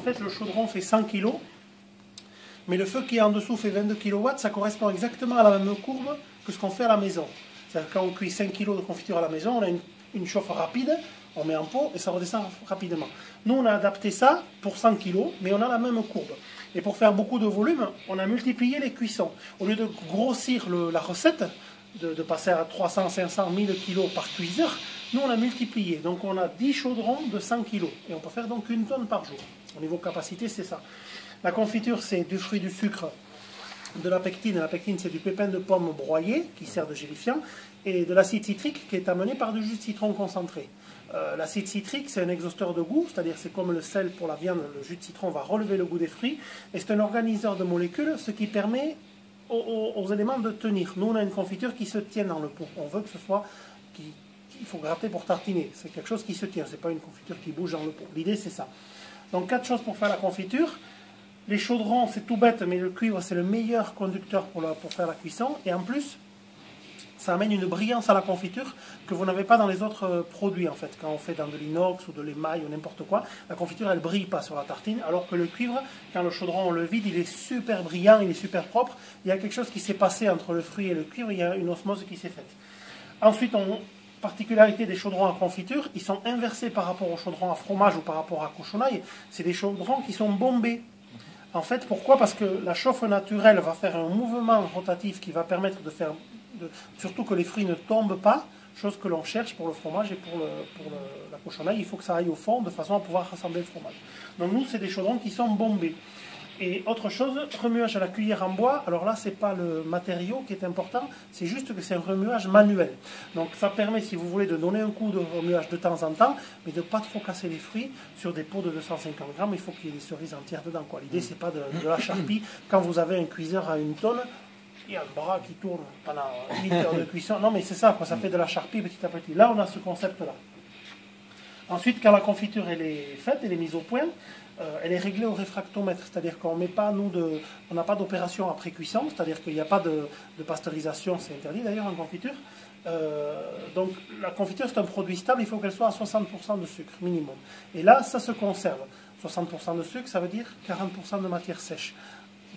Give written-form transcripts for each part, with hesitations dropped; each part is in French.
fait, le chaudron fait 100 kg, mais le feu qui est en dessous fait 22 kW, ça correspond exactement à la même courbe que ce qu'on fait à la maison. C'est-à-dire quand on cuit 5 kg de confiture à la maison, on a une chauffe rapide, on met en pot et ça redescend rapidement. Nous, on a adapté ça pour 100 kg, mais on a la même courbe. Et pour faire beaucoup de volume, on a multiplié les cuissons. Au lieu de grossir la recette, de passer à 300, 500, 1000 kg par cuiseur, nous, on a multiplié. Donc, on a 10 chaudrons de 100 kg. Et on peut faire donc 1 tonne par jour. Au niveau capacité, c'est ça. La confiture, c'est du fruit, du sucre, de la pectine. La pectine, c'est du pépin de pomme broyé, qui sert de gélifiant, et de l'acide citrique, qui est amené par du jus de citron concentré. L'acide citrique, c'est un exhausteur de goût, c'est-à-dire c'est comme le sel pour la viande, le jus de citron va relever le goût des fruits, et c'est un organiseur de molécules, ce qui permet aux éléments de tenir. Nous, on a une confiture qui se tient dans le pot. On veut que ce soit... il faut gratter pour tartiner. C'est quelque chose qui se tient, c'est pas une confiture qui bouge dans le pot. L'idée, c'est ça. Donc, 4 choses pour faire la confiture. Les chaudrons, c'est tout bête, mais le cuivre, c'est le meilleur conducteur pour faire la cuisson. Et en plus, ça amène une brillance à la confiture que vous n'avez pas dans les autres produits, en fait. Quand on fait dans de l'inox ou de l'émail ou n'importe quoi, la confiture, elle ne brille pas sur la tartine, alors que le cuivre, quand le chaudron, on le vide, il est super brillant, il est super propre. Il y a quelque chose qui s'est passé entre le fruit et le cuivre, il y a une osmose qui s'est faite. Ensuite, particularité des chaudrons à confiture, ils sont inversés par rapport aux chaudrons à fromage ou par rapport à cochonaille. C'est des chaudrons qui sont bombés. En fait, pourquoi? Parce que la chauffe naturelle va faire un mouvement rotatif qui va permettre de faire... surtout que les fruits ne tombent pas, chose que l'on cherche pour le fromage et pour la cochonaille. Il faut que ça aille au fond de façon à pouvoir rassembler le fromage. Donc nous, c'est des chaudrons qui sont bombés. Et autre chose, remuage à la cuillère en bois. Alors là, ce n'est pas le matériau qui est important, c'est juste que c'est un remuage manuel. Donc ça permet, si vous voulez, de donner un coup de remuage de temps en temps, mais de ne pas trop casser les fruits. Sur des pots de 250 grammes, il faut qu'il y ait des cerises entières dedans. L'idée, ce n'est pas de la charpie. Quand vous avez un cuiseur à 1 tonne, il y a un bras qui tourne pendant 8 heures de cuisson. Non, mais c'est ça, ça fait de la charpie petit à petit. Là, on a ce concept-là. Ensuite, quand la confiture elle est faite, elle est mise au point, elle est réglée au réfractomètre, c'est-à-dire qu'on met pas, on n'a pas d'opération après cuisson, c'est-à-dire qu'il n'y a pas de pasteurisation, c'est interdit d'ailleurs en confiture. Donc la confiture c'est un produit stable, il faut qu'elle soit à 60% de sucre minimum. Et là, ça se conserve. 60% de sucre, ça veut dire 40% de matière sèche.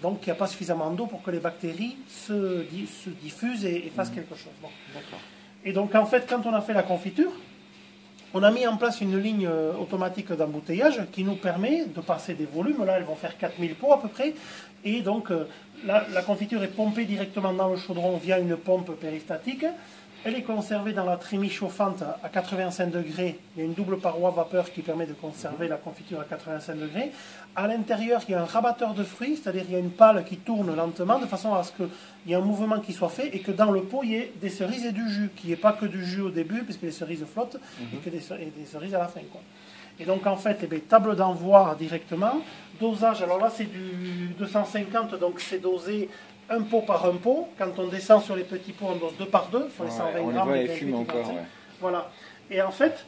Donc il n'y a pas suffisamment d'eau pour que les bactéries se diffusent et fassent quelque chose. Bon. Et donc en fait, quand on a fait la confiture, on a mis en place une ligne automatique d'embouteillage qui nous permet de passer des volumes. Là, elles vont faire 4000 pots à peu près. Et donc, la confiture est pompée directement dans le chaudron via une pompe péristatique. Elle est conservée dans la trémie chauffante à 85 degrés. Il y a une double paroi vapeur qui permet de conserver la confiture à 85 degrés. À l'intérieur, il y a un rabatteur de fruits, c'est-à-dire il y a une pale qui tourne lentement de façon à ce qu'il y ait un mouvement qui soit fait et que dans le pot, il y ait des cerises et du jus, qu'il n'y ait pas que du jus au début, puisque les cerises flottent, et que des cerises à la fin. Et donc en fait, table d'envoi directement. Dosage, alors là c'est du 250, donc c'est dosé un pot par un pot. Quand on descend sur les petits pots, on dose 2 par 2, sur les 120 grammes. On les voit, ils fument encore. Voilà. Et en fait,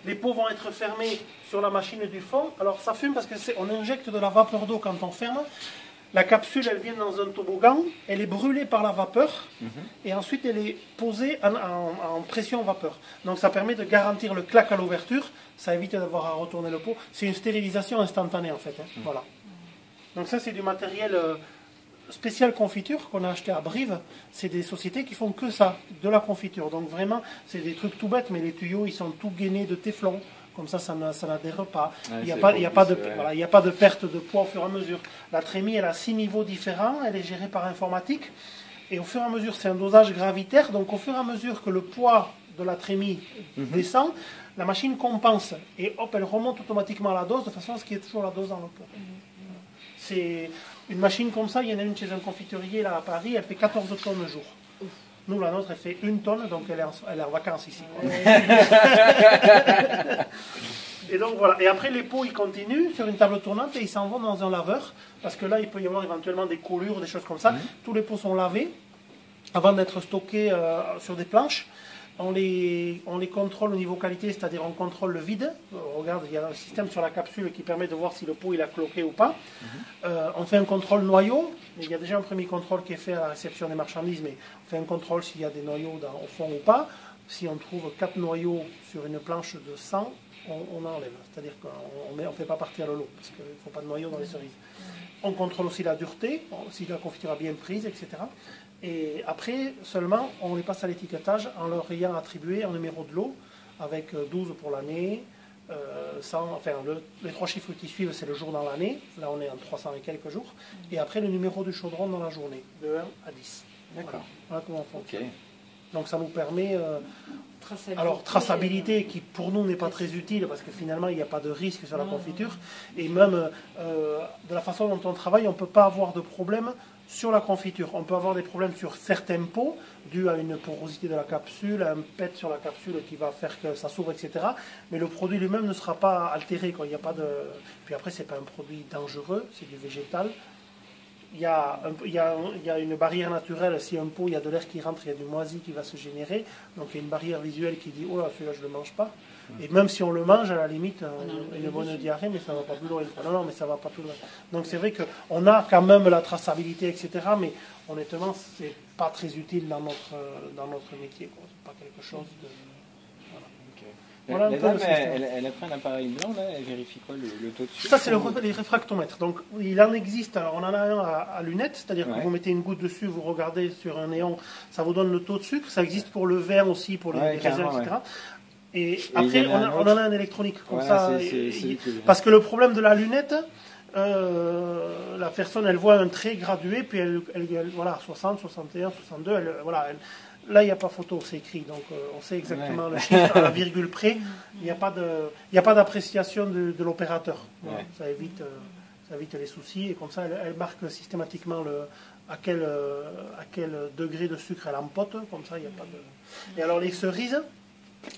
les pots vont être fermés sur la machine du fond. Alors ça fume parce qu'on injecte de la vapeur d'eau quand on ferme. La capsule, elle vient dans un toboggan, elle est brûlée par la vapeur, et ensuite elle est posée en pression vapeur. Donc ça permet de garantir le clac à l'ouverture, ça évite d'avoir à retourner le pot. C'est une stérilisation instantanée en fait. Voilà. Donc ça c'est du matériel spécial confiture qu'on a acheté à Brive. C'est des sociétés qui font que ça, de la confiture. Donc vraiment, c'est des trucs tout bêtes, mais les tuyaux ils sont tout gainés de téflon. Comme ça n'adhère pas. Il n'y a pas de perte de poids au fur et à mesure. La trémie, elle a 6 niveaux différents, elle est gérée par informatique. Et au fur et à mesure, c'est un dosage gravitaire. Donc au fur et à mesure que le poids de la trémie descend, la machine compense. Et hop, elle remonte automatiquement la dose, de façon à ce qu'il y ait toujours la dose dans le pot. C'est une machine comme ça, il y en a une chez un confiturier là à Paris, elle fait 14 tonnes au jour. Nous, la nôtre, elle fait 1 tonne, donc elle est en vacances ici. Et donc voilà. Et après, les pots, ils continuent sur une table tournante et ils s'en vont dans un laveur. Parce que là, il peut y avoir éventuellement des coulures, des choses comme ça. Tous les pots sont lavés avant d'être stockés sur des planches. On les contrôle au niveau qualité, c'est-à-dire on contrôle le vide. Regarde, il y a un système sur la capsule qui permet de voir si le pot il a cloqué ou pas. On fait un contrôle noyau. Il y a déjà un premier contrôle qui est fait à la réception des marchandises, mais on fait un contrôle s'il y a des noyaux au fond ou pas. si on trouve 4 noyaux sur une planche de 100, on enlève. C'est-à-dire qu'on ne fait pas partir le lot, parce qu'il ne faut pas de noyaux dans les cerises. On contrôle aussi la dureté, si la confiture a bien prise, etc. Et après, seulement, on les passe à l'étiquetage en leur ayant attribué un numéro de lot, avec 12 pour l'année, les 3 chiffres qui suivent, c'est le jour dans l'année. Là, on est en 300 et quelques jours. Et après, le numéro du chaudron dans la journée, de 1 à 10. D'accord. Voilà comment on fonctionne. Ok. Donc, ça nous permet... alors, traçabilité qui, pour nous, n'est pas très utile, parce que finalement, il n'y a pas de risque sur la confiture. Et même, de la façon dont on travaille, on ne peut pas avoir de problème sur la confiture. On peut avoir des problèmes sur certains pots, dus à une porosité de la capsule, à un pet sur la capsule qui va faire que ça s'ouvre, etc. Mais le produit lui-même ne sera pas altéré. Il n'y a pas de... Puis après, ce n'est pas un produit dangereux, c'est du végétal. Il y a une barrière naturelle. Si un pot, il y a de l'air qui rentre, il y a du moisi qui va se générer. Donc il y a une barrière visuelle qui dit « Oh là, celui-là, je ne le mange pas ». Et même si on le mange, à la limite, une bonne diarrhée, mais ça ne va pas plus loin. Non, mais ça ne va pas plus loin. Donc c'est vrai qu'on a quand même la traçabilité, etc. Mais honnêtement, ce n'est pas très utile dans notre métier. Ce n'est pas quelque chose de... Voilà, la dame, elle a pris un appareil blanc, là, elle vérifie quoi, le taux de sucre? Ça, c'est les réfractomètres. Donc, il en existe, alors, on en a un à lunettes, c'est-à-dire que vous mettez une goutte dessus, vous regardez sur un néon, ça vous donne le taux de sucre. Ça existe pour le vin aussi, pour les raisins, etc. Et après, on en a un électronique, comme ça. Parce que le problème de la lunette, la personne, elle voit un trait gradué, puis elle voilà, 60, 61, 62, là, il n'y a pas photo, c'est écrit, donc on sait exactement le chiffre à la virgule près. Il n'y a pas d'appréciation de l'opérateur. Voilà, ça évite les soucis, et comme ça, elle marque systématiquement à quel degré de sucre elle empote, comme ça, il n'y a pas de... Et alors, les cerises,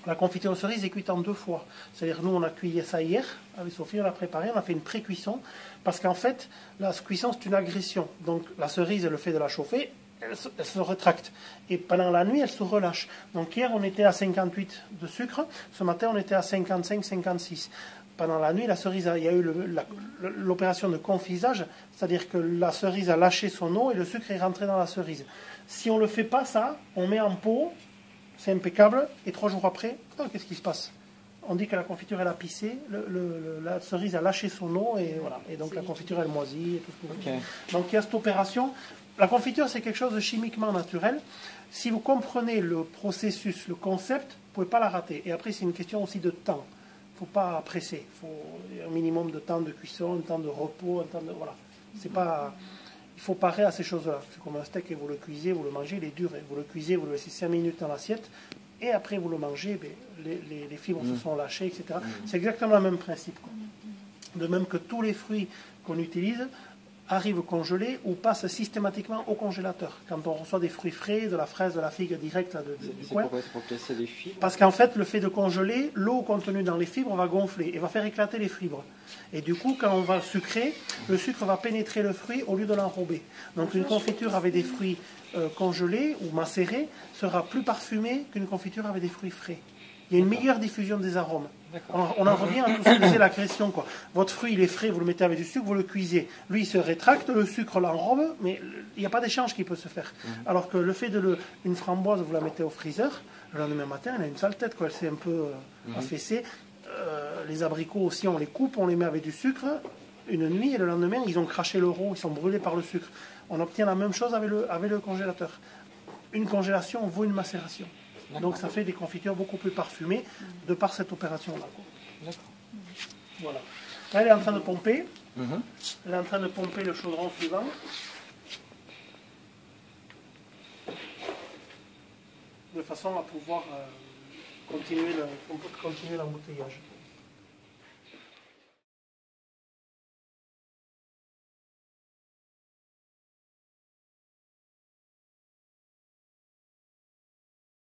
la confiture de cerises est cuite en 2 fois. C'est-à-dire, nous, on a cuit ça hier, avec Sophie, on l'a préparé, on a fait une pré-cuisson, parce qu'en fait, la cuisson, c'est une agression. Donc, la cerise, le fait de la chauffer, elle se rétracte. Et pendant la nuit, elle se relâche. Donc hier, on était à 58 de sucre. Ce matin, on était à 55, 56. Pendant la nuit, la cerise, il y a eu l'opération de confisage, c'est-à-dire que la cerise a lâché son eau et le sucre est rentré dans la cerise. Si on ne le fait pas ça, on met en pot, c'est impeccable, et 3 jours après, qu'est-ce qui se passe? On dit que la confiture, elle a pissé, la cerise a lâché son eau, et voilà. Et donc la confiture, elle moisit, et tout ce que vous voulez. Donc il y a cette opération. La confiture, c'est quelque chose de chimiquement naturel. Si vous comprenez le processus, le concept, vous ne pouvez pas la rater. Et après, c'est une question aussi de temps. Il ne faut pas presser. Il faut un minimum de temps de cuisson, un temps de repos, un temps de... Voilà. Il faut parer à ces choses-là. C'est comme un steak, et vous le cuisez, vous le mangez, il est dur. Vous le cuisez, vous le laissez 5 minutes dans l'assiette, et après vous le mangez, les fibres se sont lâchées, etc. C'est exactement le même principe, quoi. De même que tous les fruits qu'on utilise arrivent congelés ou passent systématiquement au congélateur. Quand on reçoit des fruits frais, de la fraise, de la figue direct là, du coin. Pourquoi? C'est pour casser les fibres? Parce qu'en fait, le fait de congeler, l'eau contenue dans les fibres va gonfler et va faire éclater les fibres. Et du coup, quand on va sucrer, le sucre va pénétrer le fruit au lieu de l'enrober. Donc une confiture avec des fruits congelés ou macérés sera plus parfumée qu'une confiture avec des fruits frais. Il y a une meilleure diffusion des arômes. On en revient à tout ce que disait l'agression, quoi. Votre fruit, il est frais, vous le mettez avec du sucre, vous le cuisez. Lui, il se rétracte, le sucre l'enrobe, mais il n'y a pas d'échange qui peut se faire. Alors que le fait une framboise, vous la mettez au freezer, le lendemain matin, elle a une sale tête, quoi. Elle s'est un peu affaissée. Les abricots aussi, on les coupe, on les met avec du sucre une nuit, et le lendemain, ils ont craché le roux, ils sont brûlés par le sucre. On obtient la même chose avec le congélateur. Une congélation vaut une macération. Donc ça fait des confitures beaucoup plus parfumées de par cette opération-là. D'accord. Voilà. Là, elle est en train de pomper. Elle est en train de pomper le chaudron suivant. De façon à pouvoir continuer l'embouteillage.